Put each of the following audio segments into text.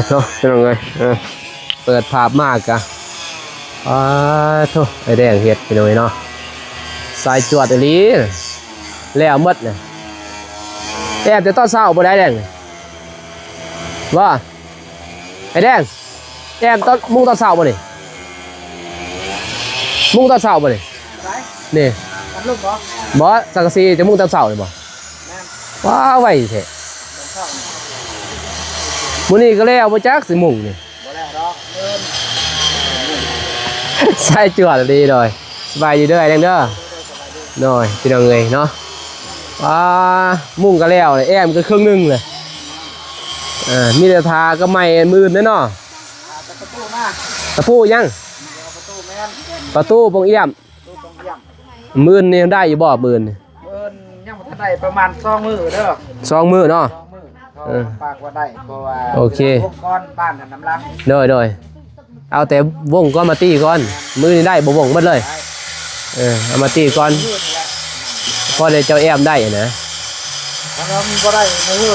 โธ่เป็นยังไงเปิดภาพมากกะโธ่ไอแดงเห็ดไปหน่อยเนาะสายจวดอีหลีแล้วหมดเนี่ยแอบจะต้อนเศร้าบ่ได้แดงว่าไอแดงแอบต้นมุ่งต้นเศร้าบ่นี่มุ่งต้นเศร้าบ่นี่นี่บ่สังกะสีจะมุ่งต้นเศร้าเลยบ่ว้าไว้แท้มื้อนี้ก็แล้วบ่จักสิมุ่งนี่บ่แล้วดอกใส่จวดดีหน่อยสบายอยู่เด้อไอ้แดงเด้อหน่อยพี่น้องเอ้ยเนาะมุ่งก็แล้วแอมก็ครึ่งนึงเลยมีแต่ทาก็ไม่มืนเนาะตะปูยังประตูปงเอี่ยมมืนนี่ได้อยู่บ่มืนยังบ่ทันได้ประมาณ2 มื้อเด้อ2 มื้อเนาะปากว่าได้เพราะว่าโอเคก้อนบ้านน้ำลังโดยเอาแต่วงก้อนมาตีก่อนมือนี่ได้บ่วงหมดเลยเอามาตีก่อนพอได้เจ้าแอมได้นะถ้าเราบ่ได้มื้อนี่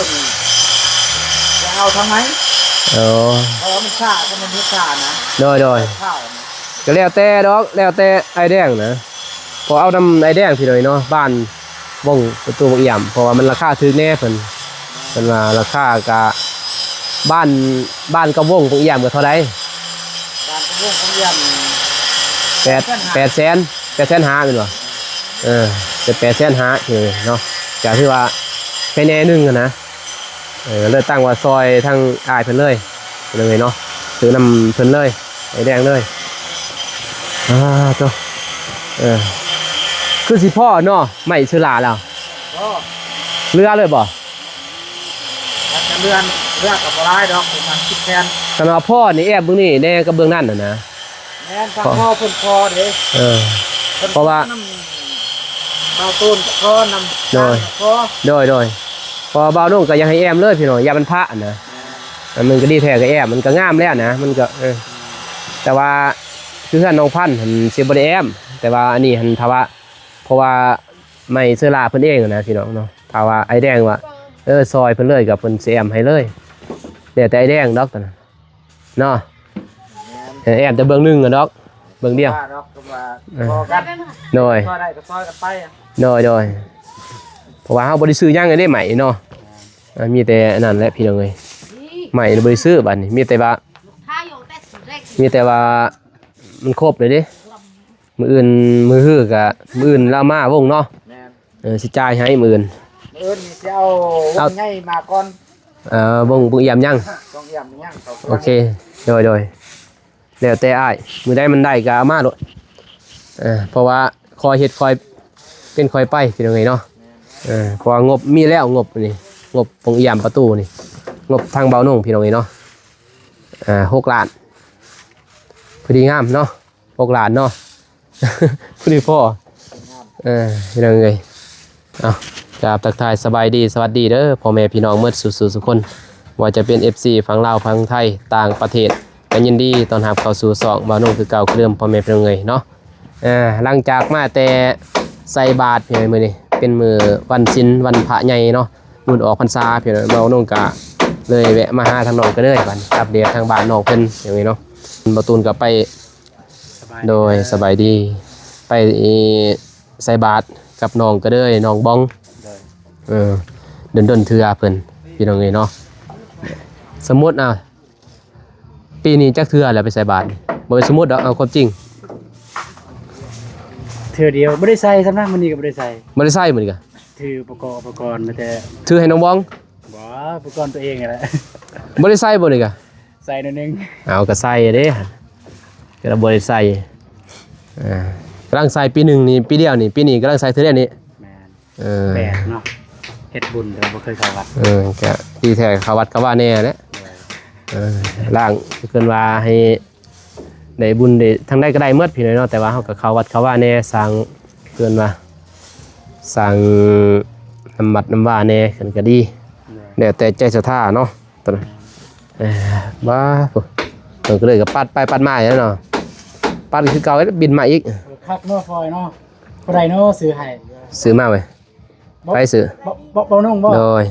จะเอาทำไมเพราะว่ามันซ่ามันเฮ็ดซ่านะโดยก็แล้วแต่ดอกแล้วแต่ไอแดงนะพอเอานำไอแดงพี่หน่อยเนาะบ้านวงประตูวงเอี่ยมเพราะว่ามันราคาถูกแน่เพิ่นว่าราคากะบ้านกับวงวงเอี่ยมก็เท่าใดบ้านกับวงวงเอี่ยม800,000แม่นบ่จะ800,000คือเนาะก็คือว่าแค่แน่นึงนะเลยตั้งว่าซอยทางอายเพิ่นเลยเนาะซื้อนำเพิ่นเลยไอแดงเลยตัวคือสิพ่อเนาะไม่ชื่อลาแล้วเรือเลยบ่เรือกับบ่ได้ดอกมันคิดแทนสำหรับพ่อนี่แอบเบื้องนี่แน่กับเบื้องนั่นนะแม่นพ่อเพิ่นพอเด้เพราะว่าเบาต้นพ่อนำโดยพอเบานุ่งก็ยังให้แอมเลยพี่น้องอย่ามันพระนะมันก็ดีแท้กับแอมมันก็งามแล้วนะมันก็แต่ว่าคือท่านน้องพันธุ์เสียบริแอมแต่ว่าอันนี้หันทว่าเพราะว่าไม่เสื้อลาเพิ่นเองนะพี่น้องเนาะถ้าว่าไอแดงว่าซอยเพิ่นเลยกับเพิ่นเสียมให้เลยเดี๋ยวแต่ไอแดงดอกนะเนาะแอมจะเบื้องนึงกันดอกเบื้องเดียวโดยเพราะว่าเขาบริสุทธิ์ย่างได้ใหม่เนาะมีแต่นั่นแหละพี่น้องเลยใหม่บริสุทธิ์บัดนี้มีแต่ว่ามันครบเลยดิมืออื่นมือฮื้อกับมืออื่นลามาวงเนาะสิจ่ายให้มืออื่นจะเอาวงใหญ่มาก่อนวงเอี่ยมยังโอเคโดยแล้วแต่อ้ายมือได้มันได้ก็มาโลดเพราะว่าคอยเฮ็ดคอยเป็นคอยไปเป็นยังไงเนาะเพราะงบมีแล้วงบนี่งบวงเอี่ยมประตูนี่งบทางเบาหนุ่งพี่น้องเนาะ6 ล้านพอดีงามเนาะ6 ล้านเนาะพอดีพ่อพี่น้องเอ้ยเอากราบทักทายสบายดีสวัสดีเด้อพ่อแม่พี่น้องเมื่อสู่สุขคนว่าจะเป็น FC ฝั่งลาวฝั่งไทยต่างประเทศก็ยินดีตอนรับเข้าสู่2บ่าวนุ่งคือเก่าคือเดิมพ่อแม่พี่น้องเอ้ยเนาะหลังจากมาแต่ใส่บาตรพี่น้องมื้อนี้เป็นมื้อวันศีลวันพระใหญ่เนาะมื้อออกพรรษาพี่น้องบ่าวนุ่งก็เลยแวะมาหาทางน้องก็เลยบัดอัปเดตทางบ้านน้องเพิ่นอย่างนี้เนาะบ่ตูนก็ไปโดยสบายดีไปใส่บาตรกับน้องก็เลยน้องบ้องเดินเถื่อเพิ่นพี่น้องเอ้ยเนาะสมมุติปีนี้จักเถื่อแล้วไปใส่บาตรบ่เป็นสมมุติดอกเอาความจริงเถื่อเดียวบ่ได้ใส่ซำนะมื้อนี้ก็บ่ได้ใส่มื้อนี้ก็ถืออุปกรณ์มาแต่ถือให้น้องบ้องบ่อุปกรณ์ตัวเองนั่นแหละบ่ได้ใส่บ่นี่ก็ใส่หน่อยนึงเอาก็ใส่เด้ก็บ่ได้ใส่กำลังใส่ปี1นี่ปีเดียวนี่ปีนี้กำลังใส่เทื่อนี้แม่นแบบเนาะเฮ็ดบุญแต่บ่เคยเข้าวัดก็ที่แท้เข้าวัดก็ว่าแน่แหละล่างเพิ่นว่าให้ได้บุญได้ทั้งได้ก็ได้หมดพี่น้อยเนาะแต่ว่าเฮาก็เข้าวัดเข้าว่าแน่สร้างเพิ่นว่าสร้างน้ำวัดน้ำว่าแน่กันก็ดีแล้วแต่ใจศรัทธาเนาะตอนนั้นบ้าเพิ่นก็เลยก็ปัดไปปัดมาอย่างนั้นเนาะปัดคือเก่าบินมาอีกคักเนาะฟอยเนาะบ่ได้เนาะซื้อให้ซื้อมาเว้ยไปซื้อบ่นุ่งบ่โดย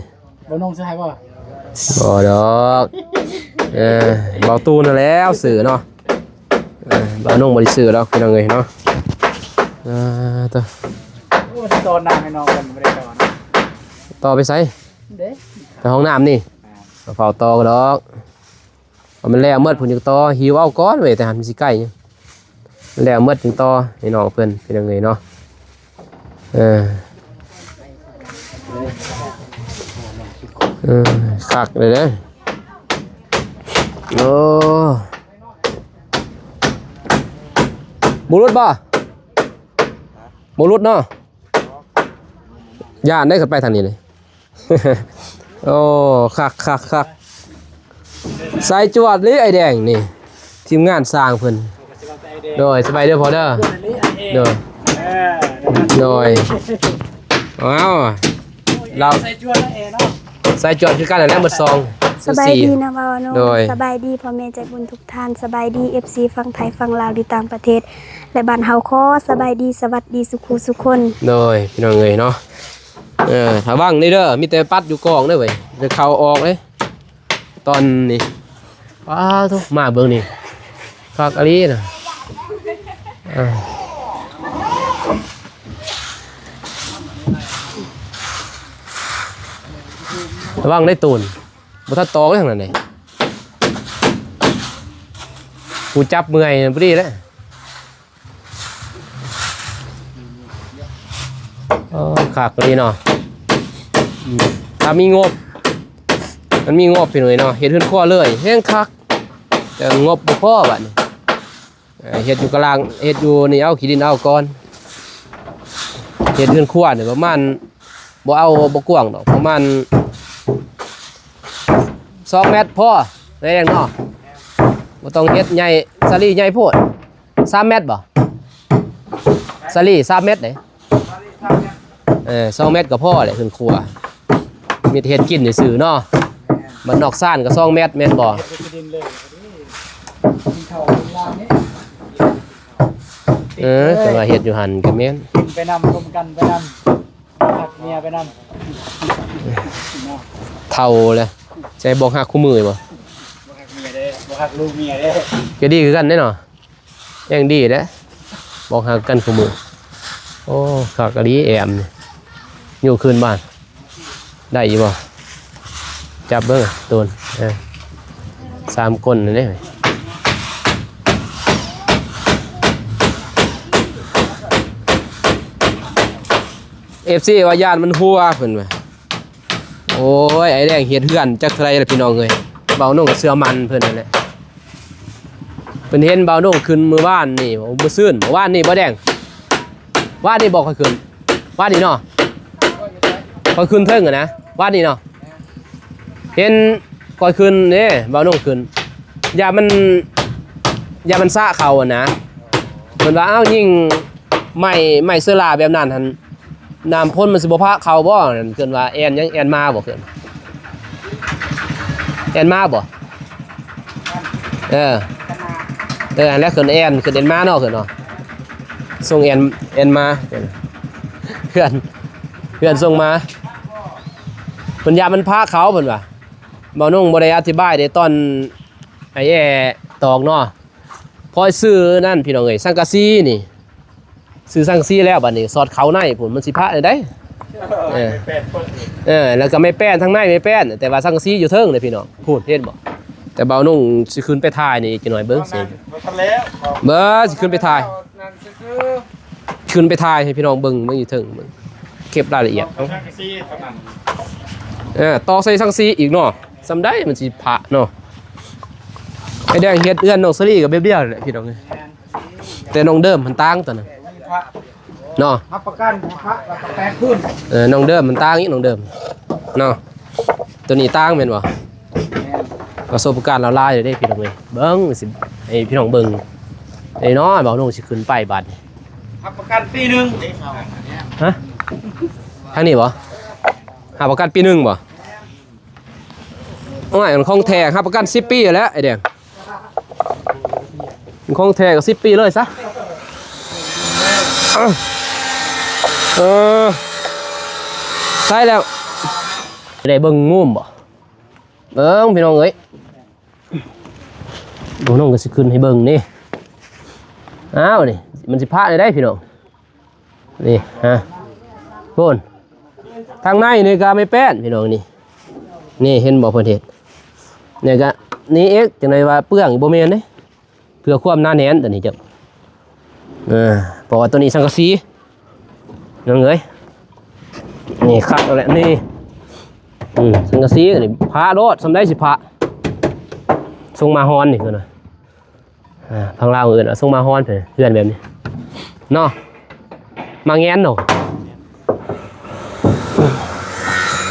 บ่นุ่งซื้อให้บ่ดอก เบาตูนแล้วสื่อเนาะเบานุ่งบริสื่อแล้วพี่น้องเอ้ยเนาะต่อ ตอนนางให้น้องกันไม่ได้ต่อนะ ต่อไปใส่ เด้ ไปห้องน้ำนี่เฝ้าต่อกันดอกมันแล้วเมื่อผุนจึงต่อหิวเอาก้อนเว้ยแต่หันสิใกล้แล้วเมื่อจึงต่อให้น้องเพิ่นพี่น้องเอ้ยเนาะคักเลยเด้อโอ้บุรุษบ่บุรุษเนาะย่านได้ขึ้นไปทางนี้เลย โอ้คักสายจวดเลยไอแดงนี่ทีมงานสร้างเพิ่นโดยสบายเด้อพอเด้อโดยอ้าวเราใส่จวดเนาะใส่จวดคือการแล้วหมดซอง สบายดีนะบ่าวโนสบายดีพ่อแม่ใจบุญทุกท่านสบายดี FC ฝั่งไทยฝั่งลาวดีต่างประเทศและบ้านเฮาขอสบายดีสวัสดีสุขุสุคนโดยพี่น้องเอ้ยเนาะถ้าว่างนี่เด้อมีแต่ปัดอยู่กองเด้อเว้ยจะเข้าออกเลยตอนนี้ว้าวทุกมาเบิ่งนี่คักอะลีน่ะระวังได้ตูนบ่ทันตอกได้ทางนั้นนี่กูจับเมื่อยพอดีแล้วคักเลยเนาะถ้ามีงบมันมีงบพี่หน่อยเนาะเฮ็ดเฮือนครัวเลยแห้งคักแต่งบบ่พอบัดนี้เฮ็ดอยู่กลางเฮ็ดอยู่นี่เอาขี้ดินเอาก่อนเฮ็ดเฮือนครัวนี่ประมาณบ่เอาบ่กว้างดอกประมาณ2 เมตรพอแรงเนาะบ่ต้องเฮ็ดใหญ่ซาลี่ใหญ่โพด3 เมตรบ่ซาลี่3 เมตรเด้2 เมตรก็พอเลยเฮือนครัวมีเฮ็ดกินซื่อเนาะมันนอกซ่านก็2 เมตรแม่นบ่แต่ว่าเฮ็ดอยู่หั่นก็แม่นไปนำรวมกันไปนำหักเมียไปนำเท่าเลยใจบอกหักคู่มือบ่บ่หักเมียเด้บ่หักลูกเมียเด้ก็ดีคือกันแน่เนาะยังดีเด้บอกหักกันคู่มือโอ้คักอะลีแอมนี่อยู่คืนบ้านได้อีบ่จับเบิ่งตูน3 คนนั่นเด้FC ว่าย่านมันหัวเพิ่นว่าโอ้ยไอ้แดงเฮ็ดเฮือนจักเท่าไรล่ะพี่น้องเอ้ยเบาโน่งกับเสื้อมันเพิ่นนั่นแหละเพิ่นเห็นเบาโน่งขึ้นมื้อบ้านนี่บ่ซื่นว่านนี่บ่แดงว่านนี่บอกค่อยขึ้นว่านนี่เนาะค่อยขึ้นเทิงอ่ะนะว่านนี่เนาะเห็นค่อยขึ้นนี่เบาโน่งขึ้นอย่ามันซะเขาอ่ะนะเพิ่นว่าอ้าวยิ่งไม้เสื้อลาแบบนั้นหั่นน้ำพ่นมันสิบ่พะเขาบ่เกินว่าแอนยังแอนมาบ่เกินแอนมาบ่อันแรกเกินแอนมาเนาะเกินเนาะส่งแอนมาเพื่อนส่งมาเพิ่นยามันพะเขาเพิ่นว่าบ่นุ่งบ่ได้อธิบายได้ตอนไอ้ตอกเนาะพอซื้อนั่นพี่น้องเอ้ยสังกะสีนี่ซื้อสังซีแล้วบัดนี้สอดเขาในผลมันสิพะได้แล้วก็ไม่แป้นทั้งในไม่แป้นแต่ว่าสังซีอยู่เทิงเลยพี่น้องพูดเห็นบ่แต่เบานุ่งสิขึ้นไปถ่ายนี่จักหน่อยเบิ่งสิเบิ่งสิขึ้นไปถ่ายให้พี่น้องเบิ่งอยู่เทิงเบิ่งเก็บรายละเอียดต่อใส่สังซีอีกเนาะซำได้มันสิพะเนาะไอ้แดงเฮ็ดเอื้อนน้องสลีก็แบบเดียวแหละพี่น้องแต่น้องเดิมมันต่างตัวนึงเนาะรับประกันพระรับประกันพื้นน้องเดิมมันต่างอีกน้องเดิมเนาะตัวนี้ต่างแม่นบ่ประสบการณ์เราหลายเลยเด้พี่น้องเอ้ยเบิ่งสิไอ้พี่น้องเบิ่งไอ้น้อยบ่าวน้องสิขึ้นไปบัดรับประกันปีนึงฮะทางนี้บ่รับประกันปีนึงบ่โอ้ยมันของแท้รับประกัน10 ปีแล้วไอ้แดงมันของแท้ก็10 ปีเลยซะใช่แล้วได้เบิ่งงุ่มบ่เบิ่งพี่น้องเอ้ย บ่น้องก็สิขึ้นให้เบิ่งนี่อ้าวนี่มันสิพาได้พี่น้องนี่ฮะโน่นทางในนี่ก็ไม่แป้นพี่น้องนี่เห็นบ่เพิ่นเฮ็ดเนี่ยก็นี่เอ็กจังได๋ว่าเปลืองบ่แม่นเด้เพื่อความหนาแน่นตัวนี้เจ้าเพราะว่าตัวนี้สังกะสีน้องเอ้ยนี่คักแล้วแหละนี่สังกะสีนี่พาโลดสำได้สิพาส่งมาฮอนนี่คือน่ะทางลาวอื่นส่งมาฮอนเพื่อนแบบนี้เนาะมาแงนเนาะ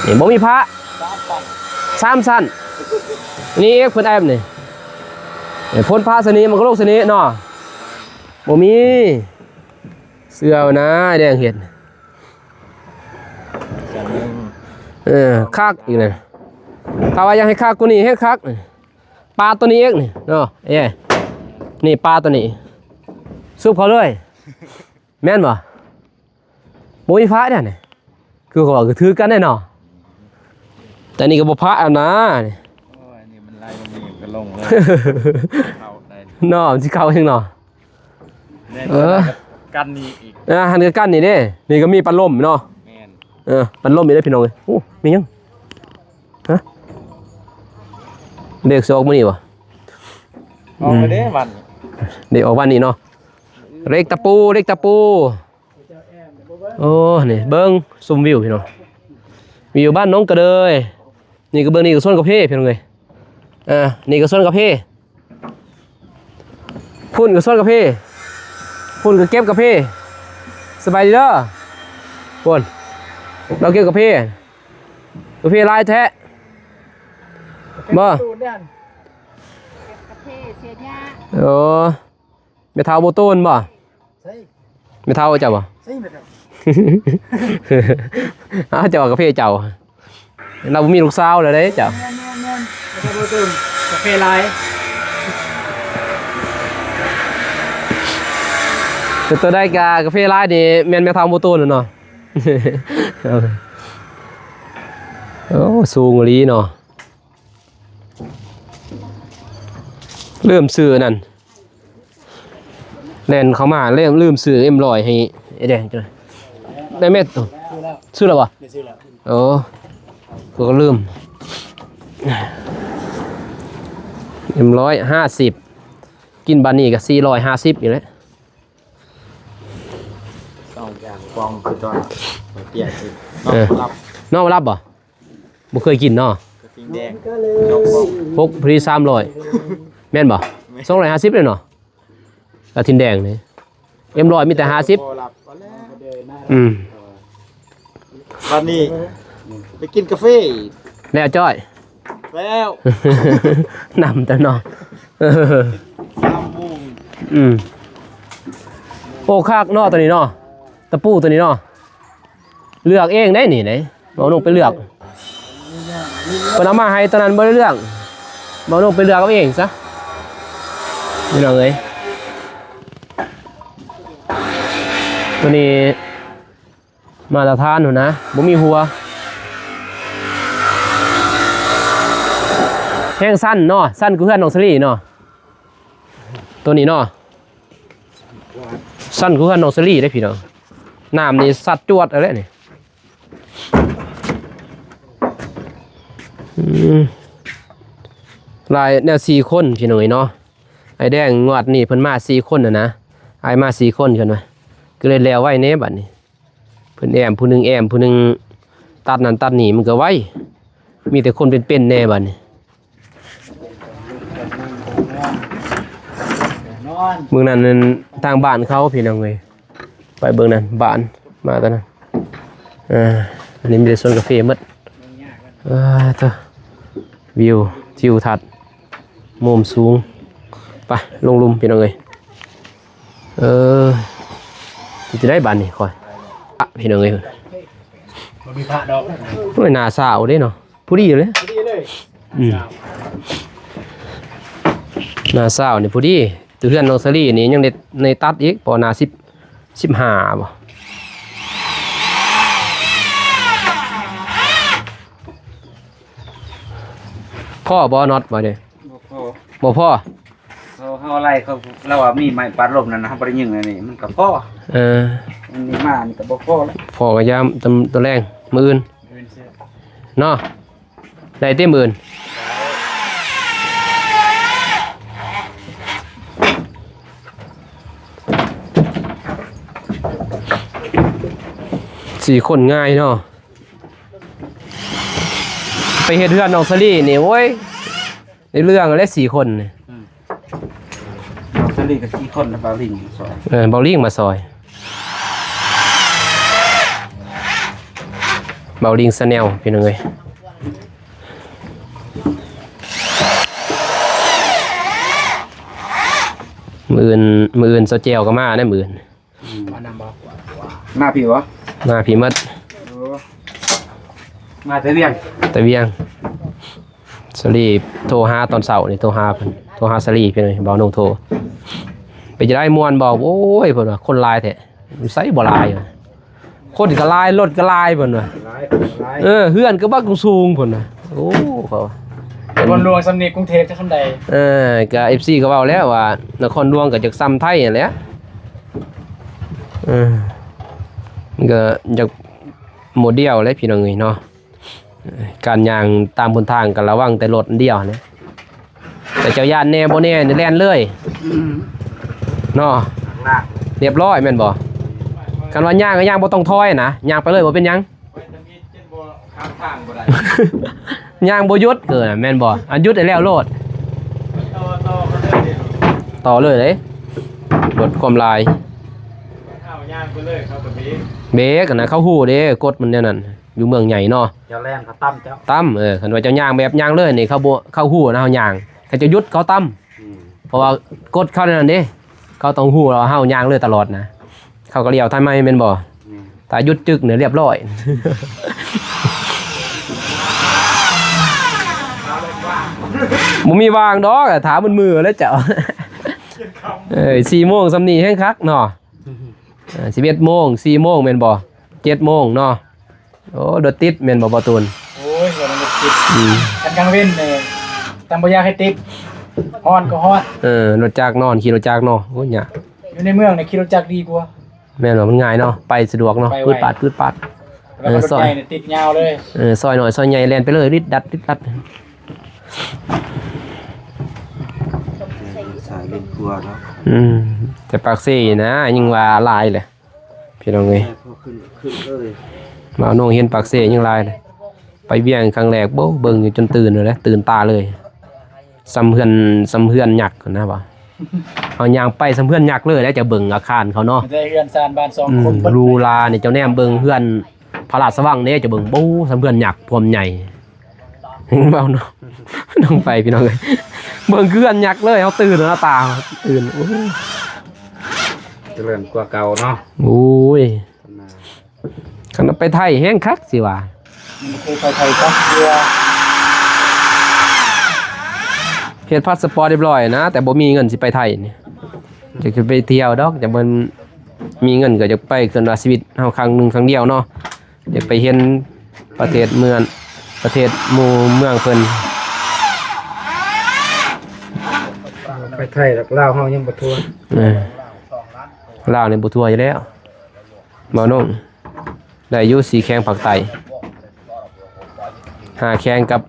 นี่บ่มีพระ3สั้นนี่เอ็กเพิ่นแอมนี่พ้นพระสนีมันก็โลกสนีเนาะบ่มีเสื้อนะแดงเห็ดคักอีกเลยถ้าว่าอยากให้คักกูนี่ให้คักปลาตัวนี้เองนี่เนาะนี่ปลาตัวนี้ซุปเขาเลยแม่นบ่บ่มีพระเนี่ยคือเขาบอกคือถือกันแน่เนาะแต่นี่ก็บ่พระนะนี่โอ้ยนี่มันไล่มันนี่ก็ลงเลยเข้าได้เนาะสิเข้าจังเนาะกันนี่อีกหันกันนี่เด้นี่ก็มีปันลมเนาะแม่นปันลมมีได้พี่น้องเอ้ยโอ้มียังฮะเด็กสิออกมื้อนี้บ่ออกไปเด้วันเด็กออกวันนี้เนาะเล็กตะปูโอ้นี่เบิ่งซุมวิวพี่น้องวิวบ้านน้องกระเดยนี่ก็เบิ่งนี่ก็ส่วนกาแฟพี่น้องเอ้ยนี่ก็ส่วนกาแฟพุ่นก็ส่วนกาแฟพุ่นก็เก็บกาแฟสบายดีเด้อพุ่นเราเก็บกาแฟลายแท้บ่โอ้เมทัลโบตูนบ่เมทัลเจ้าบ่เจ้ากาแฟเจ้าเรามีลูกสาวเลยเด้เจ้าโบตูนกาแฟลายตัวได้กาแฟลายนี่แม่นเมทัลโบตูนเนาะโอ้สูงลีเนาะเริ่มซื้อนั่นแลนเข้ามาเริ่มลืมซื้อM100ให้ไอ้แดงจังได้เม็ดซื้อแล้วบ่ซื้อแล้วโอ้ก็ลืมM150กินบานี่ก็450อยู่แล้วอย่างกองคือตอนเปียกสินอกรับบ่เคยกินเนาะปิ้งแดงพกพรี300แม่นบ่250เลยเนาะกระทินแดงนี่M100มีแต่50วันนี้ไปกินกาแฟแล้วจ้อยแล้วนำแต่เนาะโอ้คักเนาะตัวนี้เนาะตะปูตัวนี้เนาะเลือกเองได้นี่ไหนบ่ลงไปเลือกเพิ่นเอามาให้ตอนนั้นบ่ได้เลือกบ่ลงไปเลือกเอาเองซะนี่น้องเอ้ยตัวนี้มาตรฐานอยู่นะบ่มีหัวแห้งสั้นเนาะสั้นคือเพื่อนน้องสลีเนาะตัวนี้เนาะสั้นคือเพื่อนน้องสลีได้พี่น้องน้ำนี่สัดจวดอะไรนี่ลายแนว4 คนพี่น้องเนาะไอ้แดงงวดนี่เพิ่นมา4 คนนะไอ้มา4 คนกันไว้ก็เลยแล้วไว้เน่บัดนี้เพิ่นแอมผู้นึงแอมผู้นึงตัดนั่นตัดนี่มันก็ไว้มีแต่คนเป็นแน่บัดนี้เมืองนั้นทางบ้านเขาพี่น้องเอ้ยไปเบิ่งนั้นบ้านมาตอนนั้นอันนี้มีแต่สวนกาแฟหมดเถอะวิวทิวทัศน์มุมสูงไปลงลุมพี่น้องเอ้ยจะได้บ้านนี่คอยพี่น้องเอ้ยมีพระดอกโอ้ยหน้าสาวเด้เนาะผู้ดีเลยหน้าสาวนี่ผู้ดีตัวเพื่อนน้องสลีนี่ยังในตัดอีกปอนา15บ่พ่อบอน็อตบ่เด้ บ่พอ เขาอะไรเขาเราว่ามีไม้ปัดลมนั่นนะบ่ได้ยิงอันนี้มันก็พอ อันนี้มานี่ก็บ่พอแล้ว พอก็ยามตัวแรงมื้ออื่นเนาะได้เต็มมื้ออื่นสี่คนง่ายเนาะไปเฮ็ดเฮือนน้องสลี่นี่โอ้ยในเรื่องแล้ว4คนนี่ เราสลีกับ4คนนะบาลิงซอย เบาลิงมาซอยเบาลิงสแนลพี่น้องเอ้ยมืออื่นโซเจลก็มาได้มืออื่น มาพี่วะ มาพี่มัด มาแต่เรียง ตะเวียงสลีโทรหาตอนเสาร์นี่โทรหาเพิ่นโทรหาสลีพี่น้องเบาโนโทรไปจะได้มวนบอกโอ้ยเพิ่นว่าคนลายแท้ไสบ่ลายว่ะคนก็ลายรถก็ลายเพิ่นว่าเฮือนก็บักสูงเพิ่นน่ะโอ้เขาว่า บนหลวงสำเนียงกรุงเทพจะคำใด ก็ FC ก็เว้าแล้วว่านครหลวงก็จักซ้ำไทยนั่นแหละมันก็จากโมเดลเลยพี่น้องเอ้ยเนาะการย่างตามบนทางก็ระวังแต่รถเดียวนะแต่เจ้าย่านแน่บ่แน่นี่แล่นเลยเนาะเรียบร้อยแม่นบ่คันว่าย่างก็ย่างบ่ต้องถอยนะย่างไปเลยบ่เป็นหยังย่างบ่หยุดเกินแม่นบ่อันหยุดได้แล้วโลดต่อเลยเด้ลดความลายเบรกนะเข้าหู้เด้กดมันแนวนั้นอยู่เมืองใหญ่เนาะ เจ้าแรงเขาตั้มเจ้า ตั้มคันว่าเจ้าย่างแบบย่างเลยนี่เข้าหู้นะเฮาย่างถ้าจะหยุดเขาตั้มเพราะว่ากดเข้านั่นเด้เขาต้องหู้เราเฮาย่างเลยตลอดนะเขาก็เลี้ยวทำไมแม่นบ่ถ้าหยุดจึกเนี่ยเรียบร้อยบ่มีวางดอกถามมันมือแล้วเจ้า4 โมงสำนีแห้งคักเนาะ11 โมง4 โมงแม่นบ่7 โมงเนาะโอ้รถติดแม่นบ่ตูน โอ้ยวันนี้ติดกันกลางเว้นเนี่ยตำบะยาให้ติดฮ้อนก็ฮ้อน รถจักรนอนขี่รถจักรเนาะโอ้ยหยา อยู่ในเมืองเนี่ยขี่รถจักรดีกว่า แม่นบ่มันง่ายเนาะไปสะดวกเนาะปืดปัด แล้วก็รถใหญ่เนี่ยติดยาวเลย ซอยหน่อยซอยใหญ่แล่นไปเลยริดดัดสายเล่นครัวเนาะ แต่ปากซี่นะยังว่าลายเลยพี่น้องเอ้ย พอขึ้นเลย มาโน่เห็นปากซี่ยังลายเลยไปเวียงครั้งแรกบ่เบิ่งอยู่จนตื่นเลยนะตื่นตาเลยซ้ำเฮือนหยักนะบ่เอายางไปซ้ำเฮือนหยักเลยแล้วจะเบิ่งอาคารเขาเนาะ มันจะเฮือนซานบ้าน2 คน รูลาเนี่ยเจ้าแนมเบิ่งเฮือนพระราชวังเนี่ยจะเบิ่งบู๊ซ้ำเฮือนหยักพรมใหญ่เบาเนาะน้องไปพี่น้องเอ้ยเบิ่งเฮือนหยักเลยเฮาตื่นแล้วตาตื่นโอ้ย เจริญกว่าเก่าเนาะ โอ้ยคันไปไทยแห้งคักสิว่า มันเคยไปไทยก็เรือ เฮ็ดพาสปอร์ตเรียบร้อยนะแต่บ่มีเงินสิไปไทยนี่จะไปเที่ยวดอกแต่มันมีเงินก็จะไปเกินว่าชีวิตเฮาครั้งหนึงครั้งเดียวเนาะอยากไปเห็นประเทศเมืองประเทศหมู่เมืองเพิ่น ไปไทยแล้วลาวเฮายังบ่ทั่ว ลาวนี่บ่ทั่วอยู่แล้วบ่น้องได้อยู่สีแข้งภาคใต้หาแข้งกับ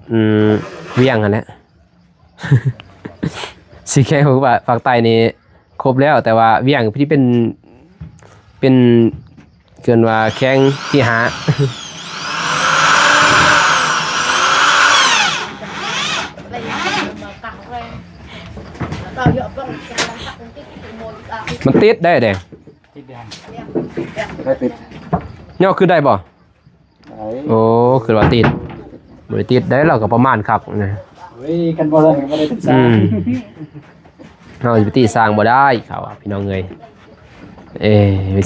เวียงนั่นแหละ สีแข้งของภาคใต้นี่ครบแล้วแต่ว่าเวียงที่เป็นเกินว่าแข้งที่หา มันติดได้แดง ติดแดง ได้ติด ย่อขึ้นได้บ่ ไหน โอ้คือว่าติดบ่ได้ติดได้เราก็ประมาณครับนะ เฮ้ยกันบ่ได้กันบ่ได้ติดซา เฮาสิไปตีสร้างบ่ได้เขาว่าพี่น้องเอ้ย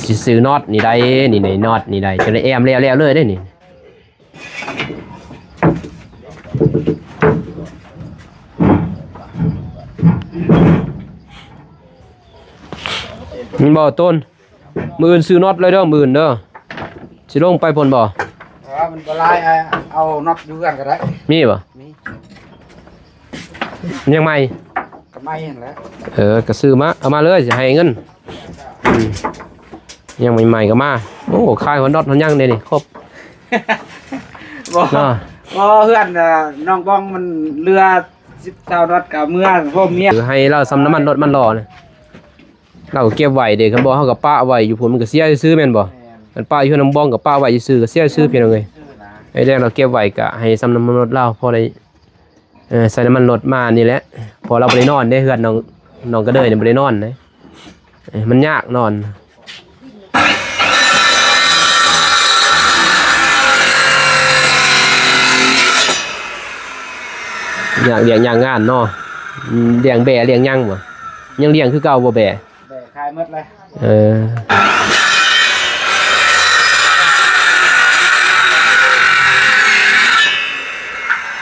สิซื้อน็อตนี่ได้นี่ในน็อตนี่ได้จะได้แอมแล้วเลยได้นี่มีบ่ต้นมื้ออื่นซื้อน็อตเลยเด้อมื้ออื่นเด้อสิลงไปพุ่นบ่ มันบ่ลายเอาน็อตอยู่กันก็ได้ มีบ่ มี ยังใหม่ ก็ไม่เห็นแล้ว ก็ซื้อมาเอามาเลยสิให้เงินยังใหม่ๆก็มาโอ้ขายฮอนดอทฮอนยังเด้นี่ครบ บ่ เนาะ บ่เพื่อนน้องบ้องมันเรือ10 20 น็อตกับเมื่อพ่อเมีย หรือให้เราซ้ำน้ำมันรถมันรอนะเราก็เก็บไว้เด็กคันบ่เฮากับป้าไว้อยู่พุ่นมันก็เสียซื้อแม่นบ่มันป้าอยู่น้ำบ้องกับป้าไว้ซื้อก็เสียซื้อเพียงเอาไงไอ้แดงเราเก็บไว้ก็ให้ซ้ำน้ำมันรถเราพอได้ใส่น้ำมันรถมานี่แหละพอเราบ่ได้นอนได้เฮือนน้องก็เด้ยนี่บ่ได้นอนนะมันยากนอนอยากเลี้ยงย่างงานเนาะเลี้ยงแบะเลี้ยงย่างบ่ยังเลี้ยงคือเก่าบ่แบะ แต่ขายหมดเลย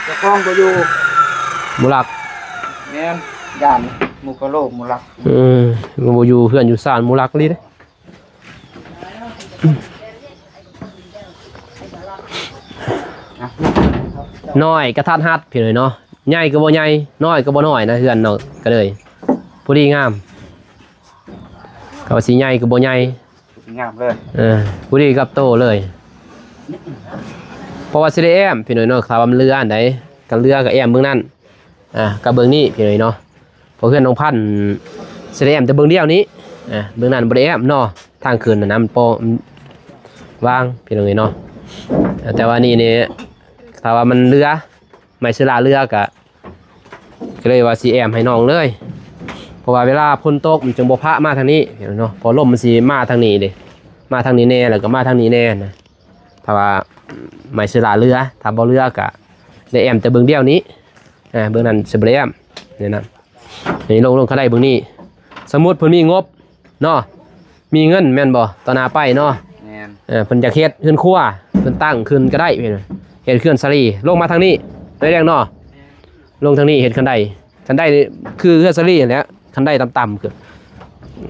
เจ้าของก็อยู่ หมูหลัก แม่นย่านหมู่กะโลหมู่ลัก บ่อยู่เพื่อนอยู่ซ่านหมูหลักลิเด้น้อยกระทัดฮัดพี่น้อยเนาะใหญ่ก็บ่ใหญ่น้อยก็บ่น้อยนะเฮือนเนาะก็เลยพอดีงามก็ว่าสิใหญ่ก็บ่ใหญ่ งามเลย พอดีกับโตเลยเพราะว่าสิได้แอมพี่น้อยเนาะถ้าว่ามันเรืออันใดก็เรือก็แอมเบิ่งนั่นก็เบิ่งนี่พี่น้อยเนาะเพราะเฮือนน้องพันธุ์สิได้แอมแต่เบิ่งเดียวนี้เบิ่งนั่นบ่ได้แอมเนาะทางขึ้นน่ะน้ำปอวางพี่น้อยเนาะแต่ว่านี่ถ้าว่ามันเรือไม่เสลาเรือก็เลยว่าสีแอมให้น้องเลยเพราะว่าเวลาพ้นตกมันจึงบ่พะมาทางนี้เนาะพอลมมันสีมาทางนี้ดิมาทางนี้แน่แล้วก็มาทางนี้แน่นะถ้าว่าไม่เสลาเรือถ้าบ่เรือก็ได้แอมแต่เบิ่งเดียวนี้เบิ่งนั้นสิบ่ได้แอมนี่นะนี่ลงเขาได้เบิ่งนี้สมมุติเพิ่นมีงบเนาะมีเงินแม่นบ่ต่อหน้าไปเนาะ แม่น เพิ่นอยากเฮ็ดเฮือนครัวเพิ่นตั้งขึ้นก็ได้เพิ่นเฮ็ดเฮือนสลีลงมาทางนี้ได้แรงเนาะลงทางนี้เฮ็ดคันไดคือเฮือนสลีนั่นแหละคันไดต่ำๆคือ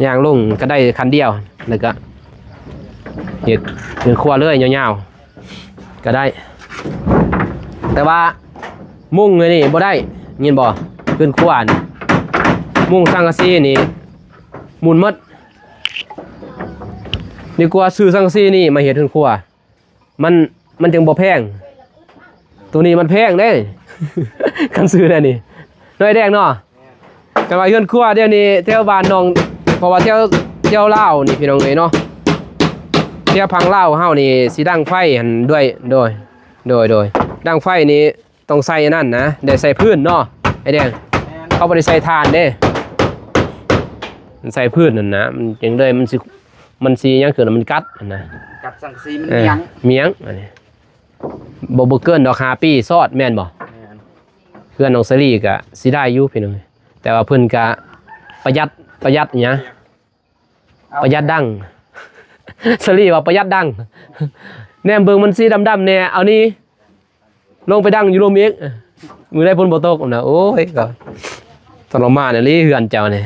ย่างลงก็ได้คันเดียวแล้วก็เฮ็ดเฮือนครัวเลยยาวๆก็ได้ แต่ว่ามุ้งนี่บ่ได้ยินบ่เฮือนครัวนี่มุ้งสังกะสีนี่หมุนหมดดีกว่าซื้อสังกะสีนี่มาเฮ็ดเฮือนครัวมันจึงบ่แพงตัวนี้มันแพงเด้ คันซื้อได้นี่น้อยแดงเนาะกันว่าเฮือนครัวเดี๋ยวนี้แถวบ้านน้องเพราะว่าแถวลาวนี่พี่น้องเอ้ยเนาะแถวพังลาวเฮานี่สิดังไฟหั่นด้วยโดยดังไฟนี่ต้องใส่อันนั้นนะได้ใส่พื้นเนาะไอ้แดงเขาบ่ได้ใส่ถ่านเด้มันใส่พื้นนั่นนะมันจังเลยมันสิหยังคือมันกัดนะ กับสังสีมันเมียง เมียงอันนี้บ่เกินดอก5ปีซอดแม่นบ่เพื่อนน้องเซรี่ก็สิได้อยู่พี่น้องแต่ว่าเพิ่นก็ประหยัดหยังประหยัดดัง เซรี่ว่าประหยัดดังแหนมเบิ่งมันสีดำๆแน่เอานี่ลงไปดังอยู่ลมอีกมื้อได้พ้นบ่ตกนะโอ้ยก็ทรมานอันนี้เฮือนเจ้านี่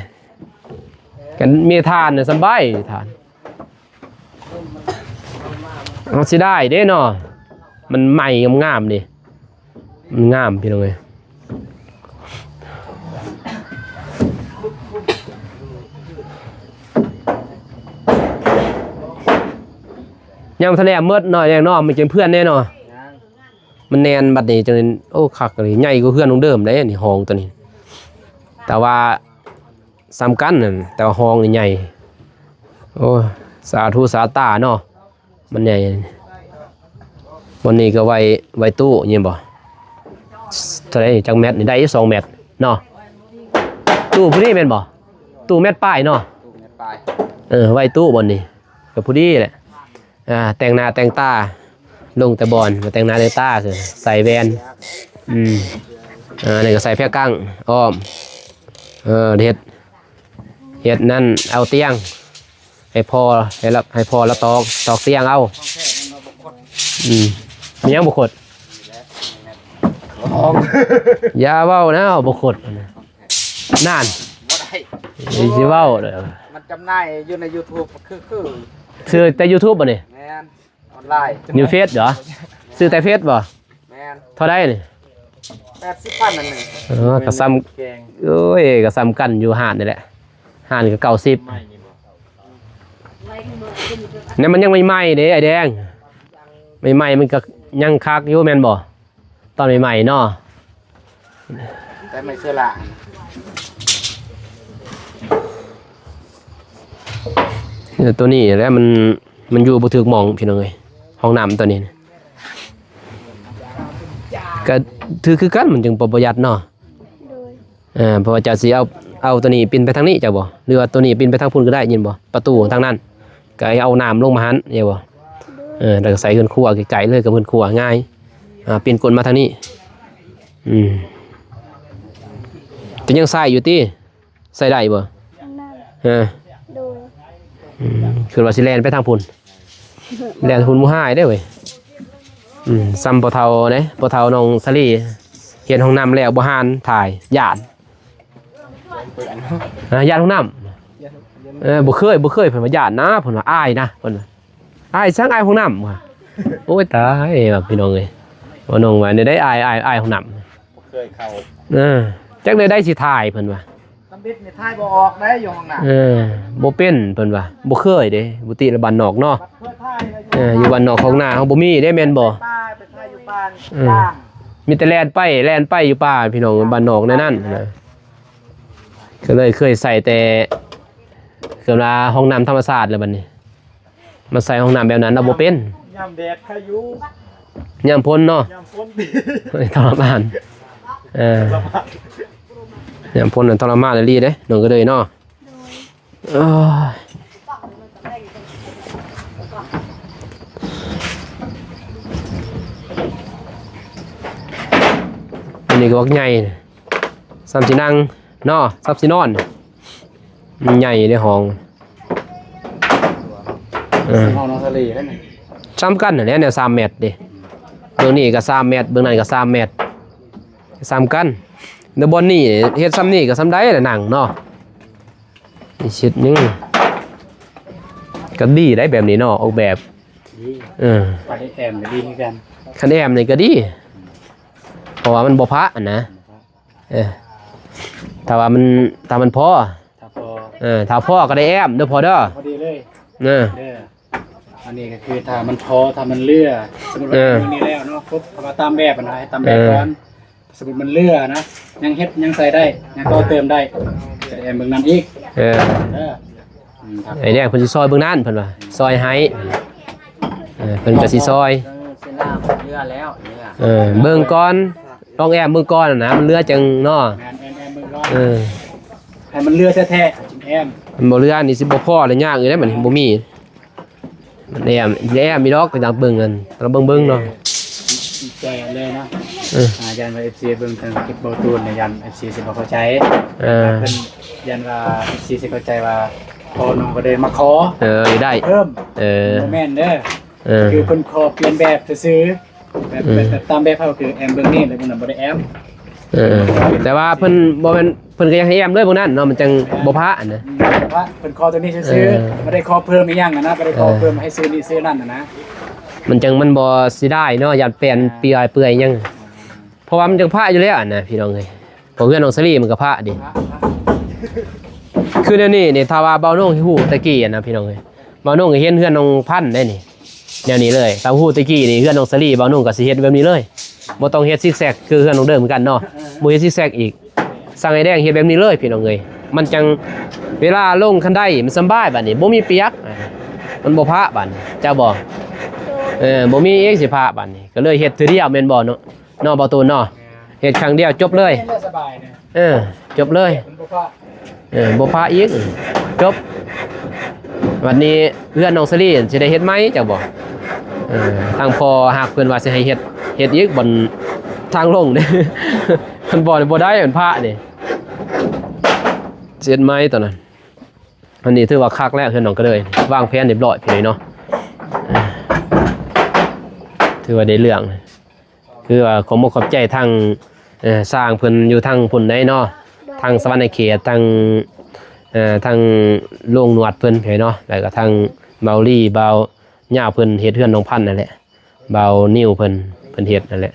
กันมีทานน่ะสบายทานเอาสิได้เด้เนาะมันใหม่งามๆดิมันงามพี่น้องเอ้ยยังทะเลมืดหน่อยแน่นอนมันเป็นเพื่อนแน่นอนมันแนนบัดนี้จังโอ้คักเลยใหญ่กว่าเพื่อนของเดิมได้นี่ห้องตัวนี้แต่ว่าซ้ำกันนั่นแต่ว่าห้องนี่ใหญ่โอ้สาธุสาตาเนาะมันใหญ่วันนี้ก็ไว้ตู้ยินบ่เท่าไหร่จังแมตนี่ได้2 เมตรเนาะตู้ผู้นี้แม่นบ่ตู้เมตรป้ายเนาะ ตู้เม็ดปลาย ไว้ตู้บนนี่ก็ผู้นี้แหละแต่งหน้าแต่งตาลงแต่บอลมาแต่งหน้าแต่งตาคือใส่แวนนี่ก็ใส่แพร่กั้งอ้อมเฮ็ดนั่นเอาเตียงให้พอแล้วตอกเตียงเอามียังบุคดอย่าเว้านะบุคดนั่น บ่ได้ สิเว้าเด้อ มันจำหน่ายอยู่ใน YouTube คือ ซื้อแต่ YouTube บ่นี่ แม่นออนไลน์ นิวเฟซเหรอซื้อแต่เฟซบ่ แม่น เท่าใดนี่ 80,000นั่นนึง ก็ซ้ำโอ้ยก็ซ้ำกันอยู่หาดนี่แหละหาดก็90เนี่ยมันยังไม่ไหม้เด้ไอ้แดงไม่ไหม้มันก็ยังคักอยู่แม่นบ่ตอนใหม่ๆเนาะ แต่ไม่เสื้อละ ตัวนี้แล้วมันอยู่บ่ถึกหม่องพี่น้องเอ้ยห้องน้ำตัวนี้ก็ถือคือกันมันจึงประหยัดเนาะ โดย เพราะว่าจะสิเอาตัวนี้ปินไปทางนี้จ้ะบ่หรือว่าตัวนี้ปินไปทางพุ่นก็ได้ยินบ่ประตูทางนั้นก็เอาน้ำลงมาหันเนี่ยบ่แล้วก็ใส่เฮือนครัวไกลๆเลยกับเฮือนครัวง่ายปินกลมาทางนี้แต่ยังใส่อยู่ติใส่ได้บ่ ข้างหน้า โดย คือว่าสิแล่นไปทางพุ่นแล่นพุ่นหมู่ห้ายได้เว้ยซ้ำบ่เฒ่าเด้บ่เฒ่าน้องสลีเฮ็ดห้องน้ำแล้วบ่หานถ่ายญาติญาติห้องน้ำบ่เคยเพิ่นว่าญาตินะเพิ่นว่าอายนะเพิ่นว่าอายซังอายห้องน้ำว่ะโอ้ยตายแบบพี่น้องเอ้ยว่าน้องว่าได้อายห้องน้ำ เคยเข้า จักได้สิถ่ายเพิ่นว่า ตำบิดนี่ทายบ่ออกได้อยู่ห้องน้ำ บ่เป็นเพิ่นว่าบ่เคยเด้บุติละบ้านนอกเนาะ เพื่อทาย อยู่บ้านนอกของนาเฮาบ่มีได้แม่นบ่ ป้าไปทายอยู่บ้านล่าง มีแต่แล่นไปอยู่ป่าพี่น้องบ้านนอกในนั้นนะก็เลยเคยใส่แต่เกือบว่าห้องน้ำธรรมชาติแล้วบัดนี้มาใส่ห้องน้ำแบบนั้นเราบ่เป็น ยามแดดพายุ ยามพ้นเนาะ ยามฝน ทรมานยามพ้นน่ะทรมานอีหลีเด้น้องก็เลยเนาะอันนี้ก็วักใหญ่ซ้ำสินั่งเนาะซ้ำสินอนมันใหญ่ในห้อง ห้องน้องทะเลได้ไหม ซ้ำกันนั่นแหละเนี่ย3 เมตรเด้เบื้องนี้ก็3 เมตรเบื้องนั้นก็3 เมตรซ้ำกันในบอนนี่เฮ็ดซ้ำนี่ก็ซ้ำได้แหละหนังเนาะนี่ชิดนึงก็ดีได้แบบนี้เนาะออกแบบไปแอมดีเหมือนกัน คันแอมนี่ก็ดีเพราะว่ามันบ่พะนะถ้ามันพอถ้าพอก็ได้แอมเด้อพอเด้อ พอดีเลย อันนี้ก็คือถ้ามันท้อถ้ามันเลื่อสมมติว่าตรงนี้แล้วเนาะปุ๊บเอามาตามแบบนะให้ตามแบบก่อนสมมติมันเลื่อนะยังเฮ็ดยังใส่ได้ยังก็เติมได้จะแอมเบิ่งนั้นอีกไอ้แดงเพิ่นสิซอยเบิ่งนั้นเพิ่นว่าซอยให้เพิ่นก็สิซอยเส้นล่างเลือแล้วเบิ่งก่อนต้องแอมเบิ่งก่อนนะมันเลือจังเนาะแอมเบิ่งก่อนให้มันเลื่อแท้ๆจิงแอมมันบ่เลือนี่สิบ่พอเลยยากอยู่เด้มันบ่มีมันแอมมีดอกก็อยากเบิ่งกันเราเบิ่งเนาะแก่เลยนะยันว่า FC เบิ่งทางคลิปบ่ตูนเนี่ยยัน FC สิบ่เข้าใจเพิ่นยันว่า FC สิเข้าใจว่าพอน้องก็ได้มาขอได้เพิ่มบ่แม่นเด้อคือเพิ่นขอเปลี่ยนแบบซื่อๆแบบตามแบบเขาคือแอมเบิ่งนี่เลยเพิ่นน่ะบ่ได้แอมแต่ว่าเพิ่นบ่แม่นเพิ่นก็ยังให้แอมเลยพวกนั้นเนาะมันจังบ่พะอันนะว่าเพิ่นขอตัวนี้ซื่อๆบ่ได้ขอเพิ่มอีหยังนะบ่ได้ขอเพิ่มให้ซื้อนี่ซื้อนั่นนะมันจังมันบ่สิได้เนาะยันเปลี่ยนเปื่อยยังเพราะว่ามันจังพะอยู่แล้วอันนะพี่น้องเอ้ยเพราะเพื่อนน้องสลีมันก็พะดิคือเดี๋ยวนี้นี่ถ้าว่าเบาโน่งฮู้ตะกี้อ่ะนะพี่น้องเอ้ยเบาโน่งก็เฮ็ดเฮือนน้องพันได้นี่แนวนี้เลยตามฮู้ตะกี้นี่เฮือนน้องสลีเบาโน่งก็สิเฮ็ดแบบนี้เลยบ่ต้องเฮ็ดซิกแซกคือเฮือนน้องเดิมเหมือนกันเนาะบ่เฮ็ดซิกแซกอีกสั่งไอ้แดงเฮ็ดแบบนี้เลยพี่น้องเอ้ยมันจังเวลาลงคันไดมันสบายบัดนี้บ่มีเปียกมันบ่พะบัดเจ้าบ่บ่มีเอกสิพะบัดนี้ก็เลยเฮ็ดทีเดียวแม่นบ่เนาะบ่ตูนเนาะเฮ็ดครั้งเดียวจบเลยสบายเนี่ยจบเลยบ่พะอีกจบวันนี้เพื่อนน้องสลีสิได้เฮ็ดไหมจักบ่ทางพอหากเพิ่นว่าสิให้เฮ็ดอีกบนทางลงเด้มันบ่ได้มันพะนี่เฮ็ดไหมตอนนั้นอันนี้ถือว่าคักแล้วเพื่อนน้องก็เลยวางแผนเรียบร้อยพี่เนาะถือว่าได้เรื่องคือว่าขอขอบใจทางสร้างเพิ่นอยู่ทางพุ่นได้เนาะทางสวรรค์เขตทางโรงนวดเพิ่นเนาะแล้วก็ทางเบาลี่เบาหญ้าเพิ่นเฮ็ดเฮือนน้องพันธุ์นั่นแหละเบานิ้วเพิ่นเฮ็ดนั่นแหละ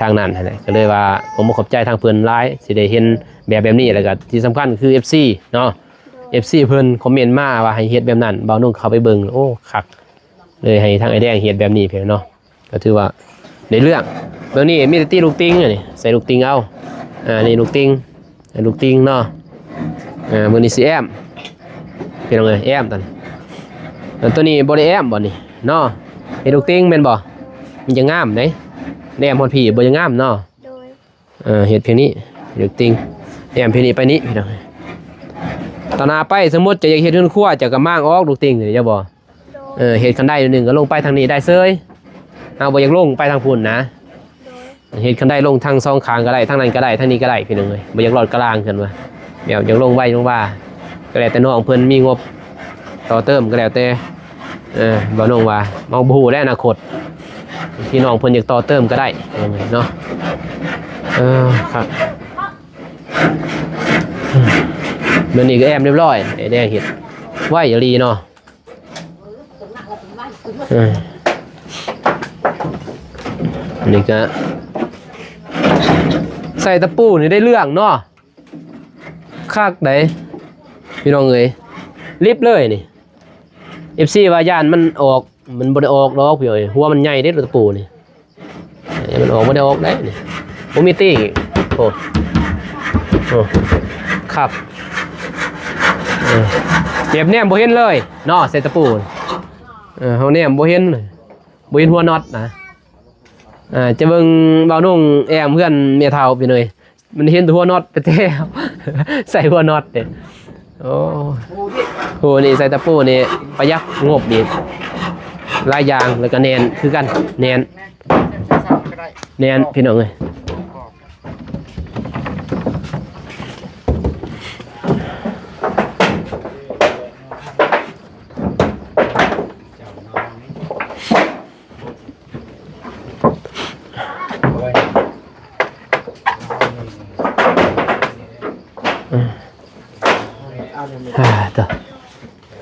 ทางนั้นนั่นแหละก็เลยว่าผมบ่ขอบใจทางเพิ่นหลายสิได้เห็นแบบนี้แล้วก็ที่สำคัญคือ FC เนาะ FC เพิ่นคอมเมนต์มาว่าให้เฮ็ดแบบนั้นบ่าวนุ่งเข้าไปเบิ่งโอ้คักเลยให้ทางไอ้แดงเฮ็ดแบบนี้เพิ่นเนาะก็ถือว่าได้เรื่องเดี๋ยวนี้มีแต่ตีลูกติงนี่ใส่ลูกติงเอานี่ลูกติงลูกติงเนาะมื้อนี้สิแอมพี่น้องเอ้ยแอมตัวนี้บ่ได้แอมบ่นี่เนาะเฮ็ดลูกติงแม่นบ่มันจะงามเด้แอมฮอดพี่บ่จะงามเนาะโดยเฮ็ดเพียงนี้ลูกติงแอมเพียงนี้ไปนี้พี่น้องตอนหน้าไปสมมุติจะอยากเฮ็ดเฮือนครัวจะก็มางออกลูกติงนี่จะบ่เฮ็ดคันได้นึงก็ลงไปทางนี้ได้เซยเอาบ่อยากลงไปทางพุ่นนะเฮ็ดคันได้ลงทาง2ข้างก็ได้ทางนั้นก็ได้ทางนี้ก็ได้พี่น้องเอ้ยบ่อยากรอดกลางขึ้นว่าแบบอยากลงไว้ลงว่าก็แล้วแต่น้องเพิ่นมีงบต่อเติมก็แล้วแต่บ่น้องว่าเมาบ่ฮู้ได้อนาคตพี่น้องเพิ่นอยากต่อเติมก็ได้เนาะครับเดี๋ยวนี้ก็แอมเรียบร้อยไอ้แดงเฮ็ดไว้อย่าลีเนาะอันนี้ก็ใส่ตะปูนี่ได้เรื่องเนาะคักได้พี่น้องเอ้ยรีบเลยนี่ FC ว่าย่านมันออกมันบ่ได้ออกดอกพี่เอ้ยหัวมันใหญ่เด้ตะปูนี่มันออกบ่ได้ออกได้นี่บ่มีตี้โอ้ครับเจ็บแนมบ่เห็นเลยเนาะใส่ตะปูเฮาแนมบ่เห็นหัวน็อตนะจะเบิ่งเบานุ่งแอมเพื่อนเมียเฒ่าพี่หน่อยมันเห็นตัวหัวน็อตไปแท้ใส่หัวน็อตเด้โอ้โหนี่ใส่ตะปูนี่ประหยัดงบดีหลายอย่างแล้วก็แน่นคือกันแน่นพี่น้องเอ้ย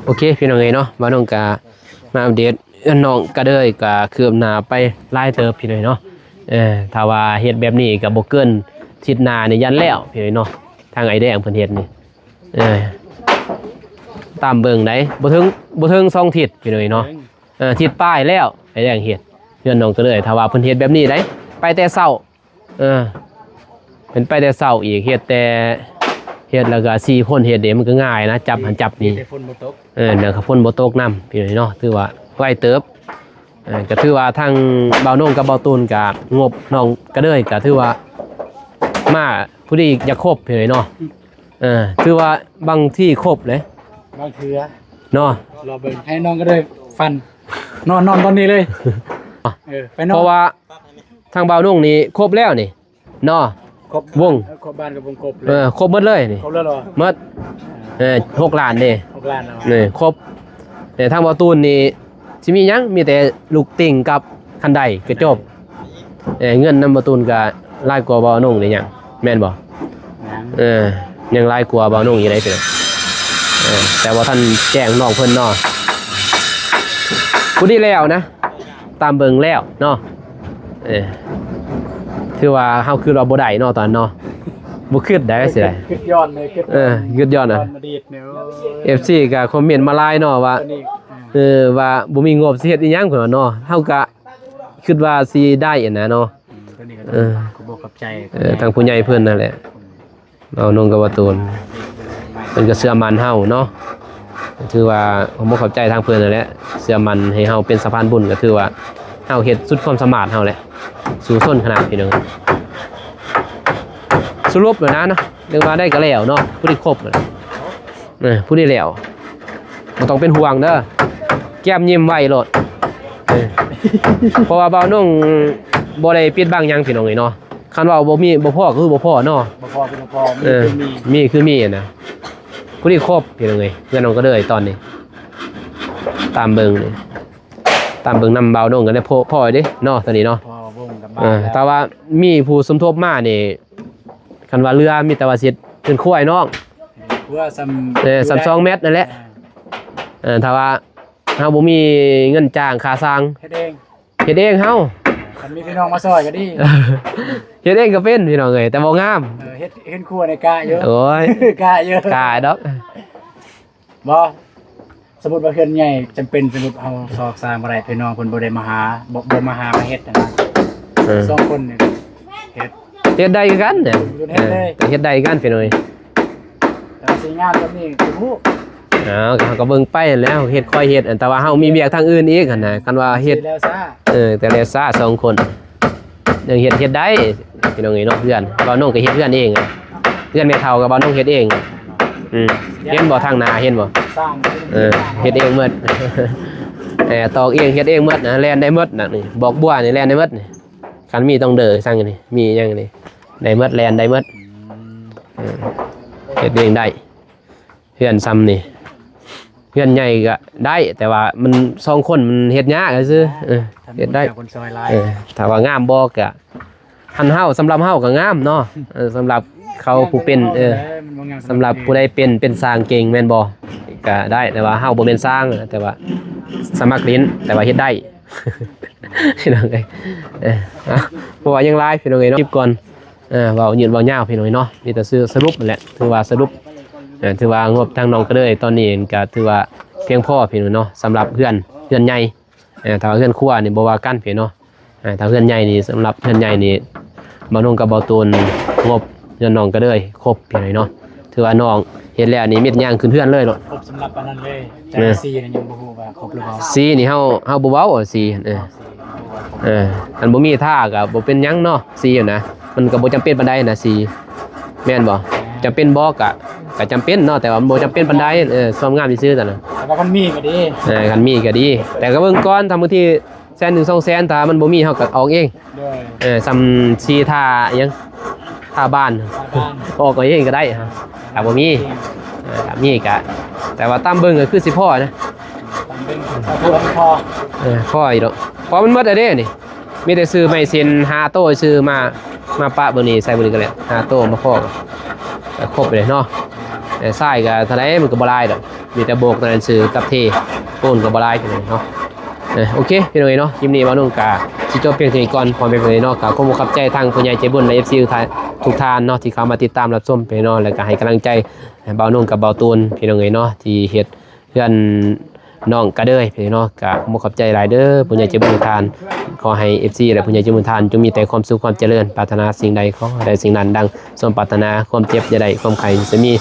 โอเคพี่น้องเอ้ยเนาะว่าน้องกะมาอัปเดตน้องกะเด้ยกะคืบหน้าไปหลายเติบพี่น้อยเนาะถ้าว่าเฮ็ดแบบนี้ก็บ่เกินทิศหน้านี่ยันแล้วพี่น้อยเนาะทางไอ้แดงเพิ่นเฮ็ดนี่ตามเบิ่งได้บ่ถึง2ทิศพี่น้อยเนาะทิศป้ายแล้วไอ้แดงเฮ็ดเฮือนน้องกะเด้ยถ้าว่าเพิ่นเฮ็ดแบบนี้ได้ไปแต่เช้าเป็นไปแต่เช้าอีกเฮ็ดแต่เฮ็ดแล้วก็4คนเฮ็ดเด้มันก็ง่ายนะจับหันจับนี่ฝนบ่ตกเนี่ยฝนบ่ตกนำพี่น้อยเนาะถือว่าไวเติบก็ถือว่าทางบ่าวโน่งกับบ่าวตูนก็งบน้องกระเด้ยก็ถือว่ามาผู้ที่อยากครบพี่น้อยเนาะถือว่าบางที่ครบเลยบางเทื่อเนาะรอเบิ่งให้น้องก็ได้ฟันนอนตอนนี้เลยไปนอนเพราะว่าทางบ่าวโน่งนี่ครบแล้วนี่เนาะครบวงครบบ้านกับวงครบเลยครบหมดเลยนี่ครบแล้วเหรอหมด6 ล้านนี่6 ล้านแล้วนี่ครบแต่ทางบ่าวตูนนี่สิมีหยังมีแต่ลูกติ่งกับคันไดก็จบเงินนำบ่าวตูนก็หลายกว่าบ่าวโน่งนี่หยังแม่นบ่ยังหลายกว่าบ่าวโน่งอยู่ได้พี่น้องแต่ว่าท่านแจ้งน้องเพิ่นเนาะผู้ที่แล้วนะตามเบิ่งแล้วเนาะถือว่าเฮาคือเราบ่ได้เนาะตอนเนาะบ่คิดได้สิได้คิดย้อนเลยคิดย้อนFC ก็คอมเมนต์มาหลายเนาะว่าว่าบ่มีงบสิเฮ็ดอีหยังเพิ่นว่าเนาะเฮาก็คิดว่าสิได้อันนะเนาะก็บ่เข้าใจทางผู้ใหญ่เพิ่นนั่นแหละเอานงกับว่าตูนเพิ่นก็เชื่อมั่นเฮาเนาะถือว่าผมบ่เข้าใจทางเพิ่นนั่นแหละเชื่อมั่นให้เฮาเป็นสะพานบุญก็ถือว่าเฮาเฮ็ดสุดความสามารถเฮาแหละสู้ส้นขนาดพี่น้องสรุปเลยนะเนาะเรื่องมาได้ก็แล้วเนาะผู้ที่ครบผู้ที่แล้วบ่ต้องเป็นห่วงเด้อแก้มยิ้มไว้โลดเพราะว่าบ่าวนุ่งบ่ได้ปิดบังหยังพี่น้องเอ้ยเนาะคันว่าบ่มีบ่พอก็คือบ่พอเนาะบ่พอคือบ่พอมีคือมีนะผู้ที่ครบพี่น้องเอ้ยเงินน้องก็เลยตอนนี้ตามเบิ่งนี่ตามเบิ่งนำบ่าวนุ่งก็ได้พอเด้เนาะตอนนี้เนาะแต่ว่ามีผู้สมทบมานี่คันว่าเรือมีแต่ว่าสิขึ้นคุ้ยน้องเรือซ้ำ2 เมตรนั่นแหละถ้าว่าเฮาบ่มีเงินจ้างค่าสร้างเฮ็ดเองเฮา มันมีพี่น้องมาซอยก็ดี เฮ็ดเองก็เป็นพี่น้องเอ้ยแต่บ่งาม เฮ็ดครัวในกาเยอะ โอ้ย กาเยอะ กาดอก บ่สมมุติว่าเฮือนใหญ่จำเป็นสมมุติเอาซอกสร้างบ่ได้พี่น้องเพิ่นบ่ได้มาหาบ่มาหามาเฮ็ดนะสองคนนี่เฮ็ด เฮ็ดได้คือกันเนี่ย เฮ็ดเลย แต่เฮ็ดได้คือกันพี่น้องเอ้ย แต่สิงานแบบนี้คือฮู้ อ้าวเขาก็เบิ่งไปนั่นแหล้วเฮ็ดค่อยเฮ็ดอันแต่ว่าเฮามีเวียกทางอื่นอีกหั่นน่ะคันว่าเฮ็ด แล้วซะ แต่แล้วซ่าสองคนเรื่องเฮ็ดได้พี่น้องเอ้ยเนาะเพื่อนบ่าวน้องก็เฮ็ดเพื่อนเองอะเพื่อนแม่เฒ่ากับบ่าวน้องเฮ็ดเองเห็นบ่ทางหน้าเห็นบ่ สร้าง เฮ็ดเองหมด ตอกเองเฮ็ดเองหมดนะแล่นได้หมดน่ะนี่บอกบัวนี่แล่นได้หมดนี่คันมีต้องเด้อสั่งนี่มีหยังนี่ได้หมดแล่นได้หมดเฮ็ดเองได้เพื่อนซ้ำนี่เพื่อนใหญ่ก็ได้แต่ว่ามัน2คนมันเฮ็ดยากซื่อเฮ็ดได้ คนซอยลาย ถ้าว่างามบ่ก็หันเฮาสำหรับเฮาก็งามเนาะสำหรับเขาผู้เป็นสำหรับผู้ใดเป็นสร้างเก่งแม่นบ่ก็ได้แต่ว่าเฮาบ่แม่นสร้างแต่ว่าสมัครเรียนแต่ว่าเฮ็ดได้ พี่น้องเอ้ยเพราะว่ายังหลายพี่น้องเอ้ยเนาะคลิปก่อนเว้ายืดเว้ายาวพี่น้องเอ้ยเนาะมีแต่ซื้อสรุปนั่นแหละถือว่าสรุปถือว่างบทางน้องก็เลยตอนนี้ก็ถือว่าเพียงพอพี่น้องเนาะสำหรับเพื่อนใหญ่ถ้าเพื่อนครัวนี่บ่ว่ากันพี่เนาะถ้าเพื่อนใหญ่นี่สำหรับเพื่อนใหญ่นี่บ่นุ่งกับบ่ตูนงบเพื่อนน้องก็เลยครบพี่น้องเนาะถือว่าน้องเฮ็ดแล้วนี่มีย่างขึ้นเพื่อนเลยเนาะ ครบสำหรับอันนั้นเลยแต่ซีนี่ยังบ่ฮู้ว่าครบหรือเปล่า สีนี่เฮาบ่เว้าสีอันบ่มีท่าก็บ่เป็นหยังเนาะสีนะมันก็บ่จำเป็นปานใดนะสีแม่นบ่จำเป็นบ่ก็จำเป็นเนาะแต่ว่ามันบ่จำเป็นปานใดซ่อมงามซื่อๆซั่นน่ะ แต่ว่ามันมีก็ดี คันมีก็ดี แต่ก็เบิ่งก่อนทำบางที100,000 200,000ถ้ามันบ่มีเฮาก็ออกเอง ด้วย ซ้ำสีท่าหยังท่าบ้าน บ้าน ออกเองก็ได้ถ้าบ่มีถ้ามีก็แต่ว่าตามเบิ่งก็คือสิพอนะ ตามเป็นถ้าพูดแล้วพอ พออีกดอกพอมันหมดแล้วเด้นี่มีแต่ซื้อไม้เซ็น5โต้ซื้อมาปะเบิ่งนี่ใส่เบิ่งนี่ก็แล้ว5โต้มาพอก็ครบเลยเนาะแต่ทรายก็เท่าไหร่มันก็บ่หลายดอกมีแต่โบกนั่นซื้อกับเทปูนก็บ่หลายกันเลยเนาะโอเคพี่น้องเนาะคลิปนี้บ่าวนุ่งก็สิจบเพียงเท่านี้ก่อนพร้อมไปเลยเนาะก็ขอบคุณใจทางผู้ใหญ่ใจบุญและ FC ทุกท่านเนาะที่เข้ามาติดตามรับชมพี่น้องแล้วก็ให้กำลังใจบ่าวนุ่งกับบ่าวตูนพี่น้องเนาะที่เฮ็ดเพื่อนน้องกระเดยพี่น้องก็ขอบใจหลายเด้อผู้ใหญ่ใจบุญทุกท่านขอให้ FC และผู้ใหญ่ใจบุญทุกท่านจงมีแต่ความสุขความเจริญปรารถนาสิ่งใดขอได้สิ่งนั้นดังสมปรารถนาความเจ็บอย่าได้ความไข้จะมี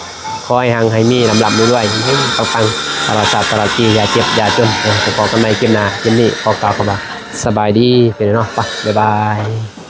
ขอให้หังให้มีลำลับด้วยๆให้ปังๆตลอดชาติตลอดปีอย่าเจ็บอย่าจนขอกันใหม่เก็บหน้าเก็บนี้ขอกล่าวคำว่าสบายดีพี่น้องไปบ๊ายบาย